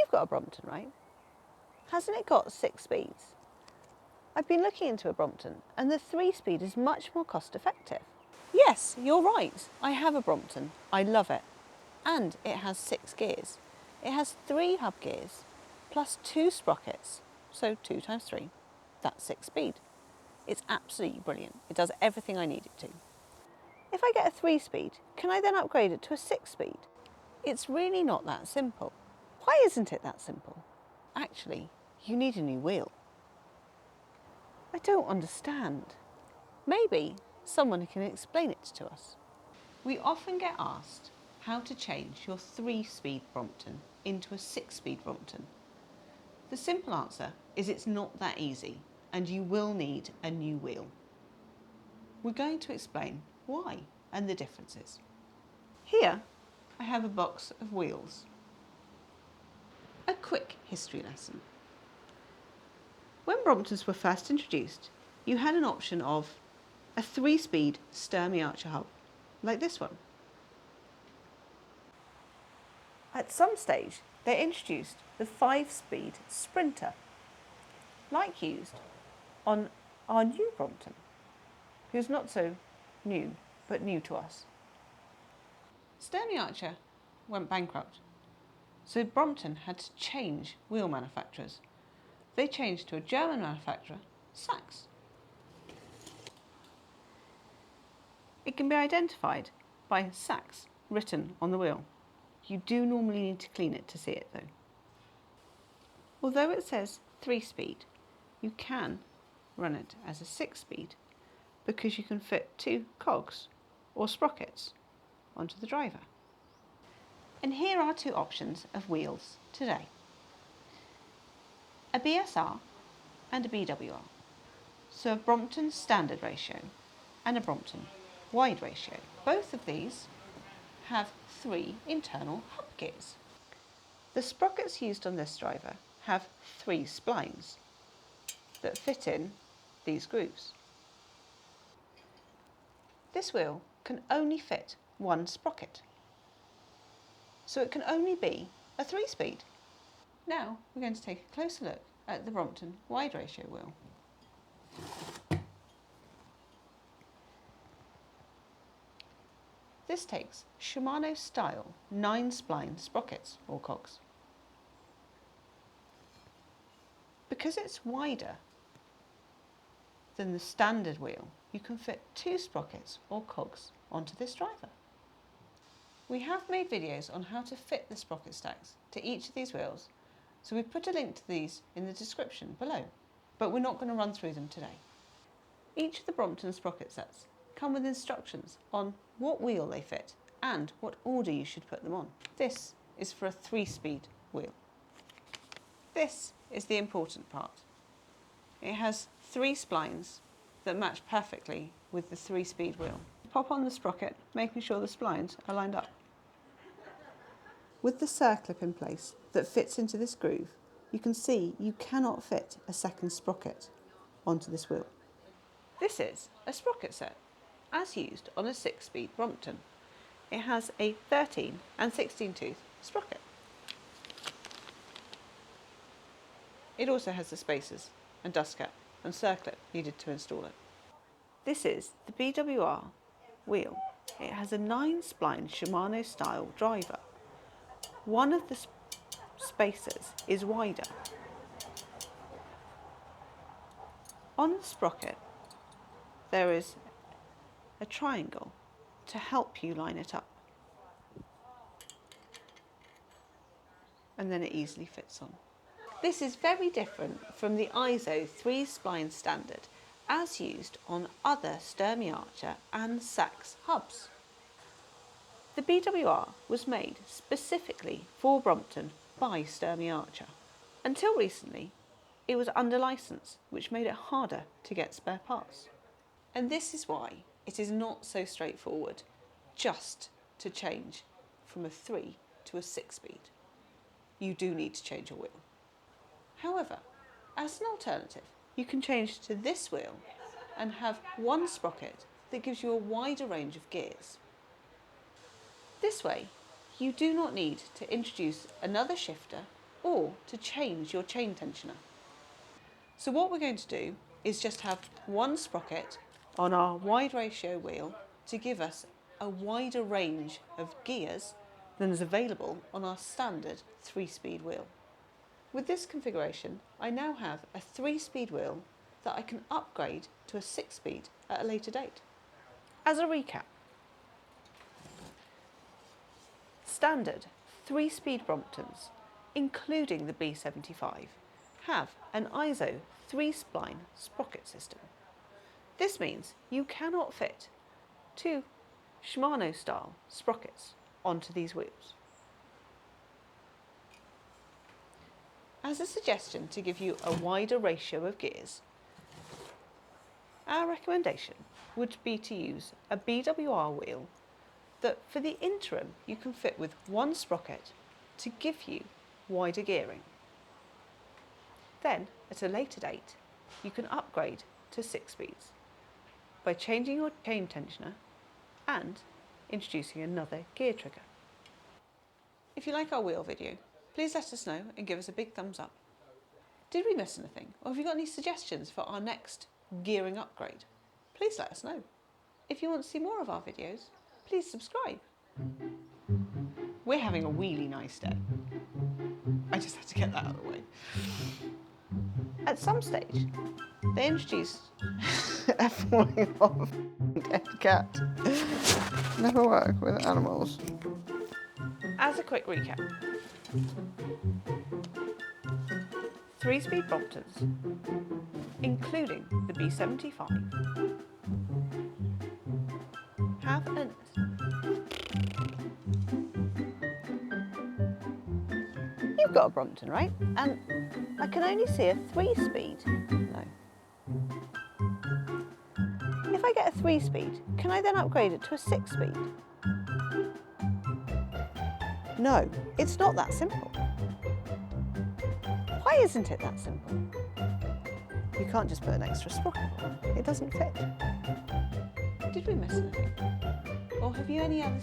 You've got a Brompton, right? Hasn't it got 6 speeds? I've been looking into a Brompton and the 3-speed is much more cost effective. Yes, you're right. I have a Brompton. I love it. And it has 6 gears. It has 3 hub gears plus 2 sprockets. So 2 times 3, that's 6 speed. It's absolutely brilliant. It does everything I need it to. If I get a 3-speed, can I then upgrade it to a 6-speed? It's really not that simple. Why isn't it that simple? Actually, you need a new wheel. I don't understand. Maybe someone can explain it to us. We often get asked how to change your 3-speed Brompton into a 6-speed Brompton. The simple answer is it's not that easy and you will need a new wheel. We're going to explain why and the differences. Here I have a box of wheels. A quick history lesson. When Bromptons were first introduced, you had an option of a 3-speed Sturmey Archer hub, like this one. At some stage, they introduced the 5-speed Sprinter, like used on our new Brompton, who's not so new, but new to us. Sturmey Archer went bankrupt, so Brompton had to change wheel manufacturers. They changed to a German manufacturer, Sachs. It can be identified by Sachs written on the wheel. You do normally need to clean it to see it though. Although it says 3-speed, you can run it as a 6-speed because you can fit 2 cogs or sprockets onto the driver. And here are 2 options of wheels today. A BSR and a BWR. So a Brompton standard ratio and a Brompton wide ratio. Both of these have 3 internal hub gears. The sprockets used on this driver have 3 splines that fit in these grooves. This wheel can only fit 1 sprocket, so it can only be a 3-speed. Now we're going to take a closer look at the Brompton wide ratio wheel. This takes Shimano style 9-spline sprockets or cogs. Because it's wider than the standard wheel, you can fit 2 sprockets or cogs onto this driver. We have made videos on how to fit the sprocket stacks to each of these wheels, so we've put a link to these in the description below, but we're not going to run through them today. Each of the Brompton sprocket sets come with instructions on what wheel they fit and what order you should put them on. This is for a 3-speed wheel. This is the important part. It has 3 splines that match perfectly with the 3-speed wheel. Pop on the sprocket, making sure the splines are lined up. With the circlip in place that fits into this groove, you can see you cannot fit a second sprocket onto this wheel. This is a sprocket set, as used on a 6-speed Brompton. It has a 13 and 16 tooth sprocket. It also has the spacers and dust cap and circlip needed to install it. This is the BWR wheel. It has a 9-spline Shimano style driver. One of the spacers is wider. On the sprocket there is a triangle to help you line it up, and then it easily fits on. This is very different from the ISO 3-spline standard as used on other Sturmey Archer and Sachs hubs. The BWR was made specifically for Brompton by Sturmey Archer. Until recently, it was under licence, which made it harder to get spare parts. And this is why it is not so straightforward just to change from a 3 to a 6-speed. You do need to change your wheel. However, as an alternative, you can change to this wheel and have 1 sprocket that gives you a wider range of gears. This way, you do not need to introduce another shifter or to change your chain tensioner. So what we're going to do is just have one sprocket on our wide ratio wheel to give us a wider range of gears than is available on our standard 3-speed wheel. With this configuration, I now have a 3-speed wheel that I can upgrade to a 6-speed at a later date. As a recap, standard 3-speed Bromptons, including the B75, have an ISO 3-spline sprocket system. This means you cannot fit 2 Shimano style sprockets onto these wheels. As a suggestion to give you a wider ratio of gears, our recommendation would be to use a BWR wheel that for the interim you can fit with one sprocket to give you wider gearing. Then, at a later date, you can upgrade to 6 speeds by changing your chain tensioner and introducing another gear trigger. If you like our wheel video, please let us know and give us a big thumbs up. Did we miss anything, or have you got any suggestions for our next gearing upgrade? Please let us know. If you want to see more of our videos, please subscribe. We're having a really nice day. I just had to get that out of the way. At some stage, they introduced a falling off dead cat. Never work with animals. As a quick recap, 3-speed Bromptons, including the B75, have an... You've got a Brompton, right? And I can only see a 3-speed. No. If I get a 3-speed, can I then upgrade it to a 6-speed? No, it's not that simple. Why isn't it that simple? You can't just put an extra sprocket on. It doesn't fit. Did we miss anything? Or have you any other...